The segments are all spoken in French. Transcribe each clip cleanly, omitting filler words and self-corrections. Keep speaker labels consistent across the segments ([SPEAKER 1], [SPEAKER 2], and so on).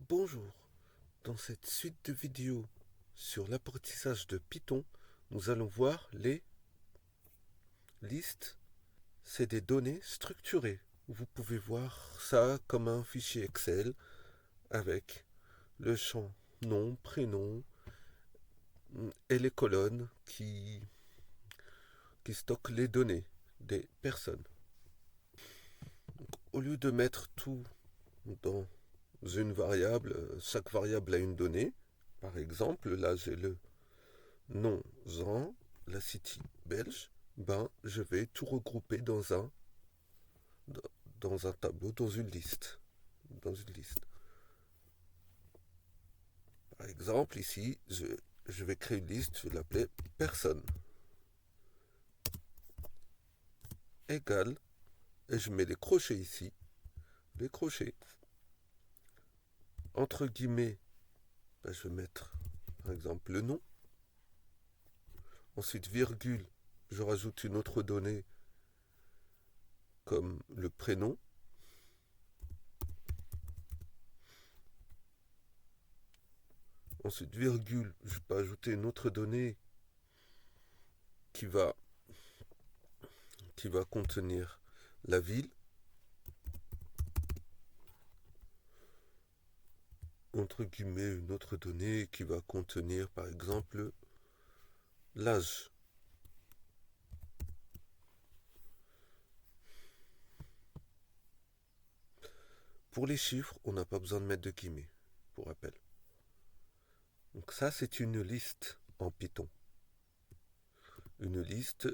[SPEAKER 1] Bonjour, dans cette suite de vidéos sur l'apprentissage de Python, nous allons voir les listes. C'est des données structurées. Vous pouvez voir ça comme un fichier Excel avec le champ nom, prénom et les colonnes qui stockent les données des personnes. Au lieu de mettre tout dans une variable, chaque variable a une donnée. Par exemple, là j'ai le nom Jean, la city belge, je vais tout regrouper dans un tableau, dans une liste. Par exemple, ici, je vais créer une liste, je vais l'appeler personne égale, et je mets les crochets ici, les crochets. Entre guillemets, je vais mettre, par exemple, le nom. Ensuite, virgule, je rajoute une autre donnée comme le prénom. Ensuite, virgule, je peux ajouter une autre donnée qui va contenir la ville. Entre guillemets, une autre donnée qui va contenir, par exemple, l'âge. Pour les chiffres, on n'a pas besoin de mettre de guillemets, pour rappel. Donc ça, c'est une liste en Python. Une liste,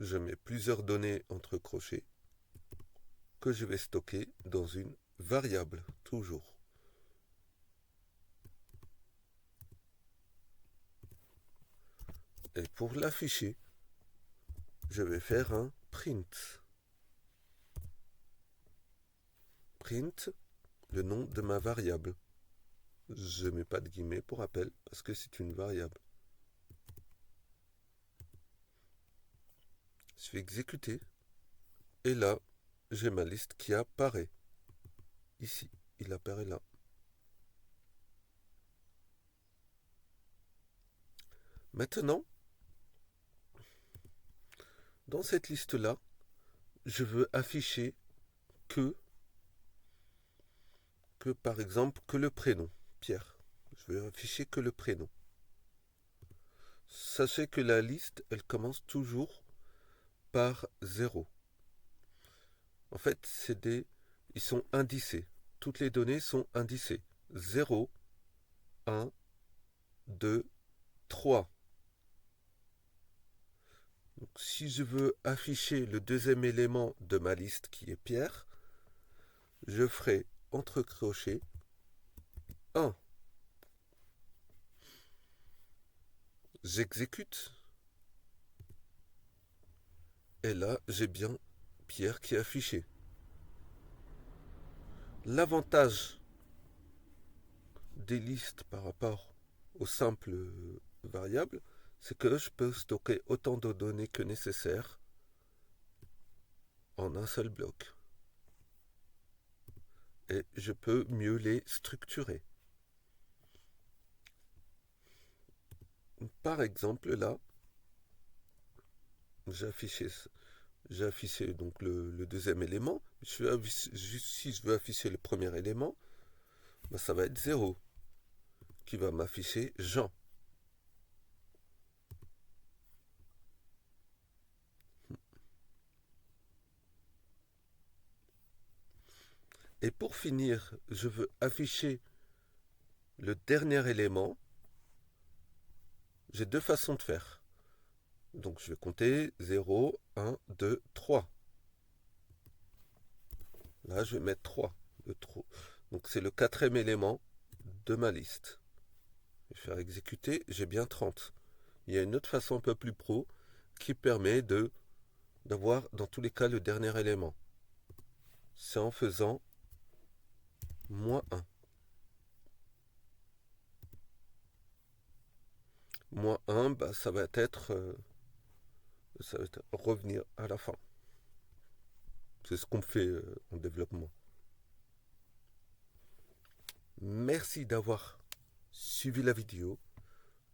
[SPEAKER 1] je mets plusieurs données entre crochets que je vais stocker dans une variable, toujours. Et pour l'afficher, je vais faire un print. Print, le nom de ma variable. Je ne mets pas de guillemets pour rappel parce que c'est une variable. Je vais exécuter. Et là, j'ai ma liste qui apparaît. Ici, il apparaît là. Maintenant, dans cette liste-là, je veux afficher que par exemple, que le prénom, Pierre. Je veux afficher que le prénom. Sachez que la liste, elle commence toujours par 0. En fait, ils sont indicés. Toutes les données sont indicées. 0, 1, 2, 3. Donc, si je veux afficher le deuxième élément de ma liste qui est Pierre, je ferai entre crochets 1. J'exécute. Et là, j'ai bien Pierre qui est affiché. L'avantage des listes par rapport aux simples variables, c'est que je peux stocker autant de données que nécessaire en un seul bloc. Et je peux mieux les structurer. Par exemple, là, j'ai affiché donc le deuxième élément. Si je veux afficher le premier élément, ça va être 0, qui va m'afficher Jean. Et pour finir, je veux afficher le dernier élément. J'ai deux façons de faire. Donc je vais compter 0, 1, 2, 3. Là, je vais mettre 3. Donc c'est le quatrième élément de ma liste. Je vais faire exécuter, j'ai bien 30. Il y a une autre façon un peu plus pro qui permet d'avoir dans tous les cas le dernier élément. C'est en faisant moins 1. Moins 1, ça va être revenir à la fin. C'est ce qu'on fait en développement. Merci d'avoir suivi la vidéo.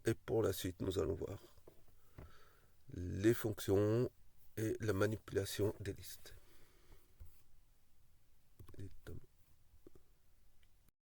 [SPEAKER 1] Et pour la suite, nous allons voir les fonctions et la manipulation des listes.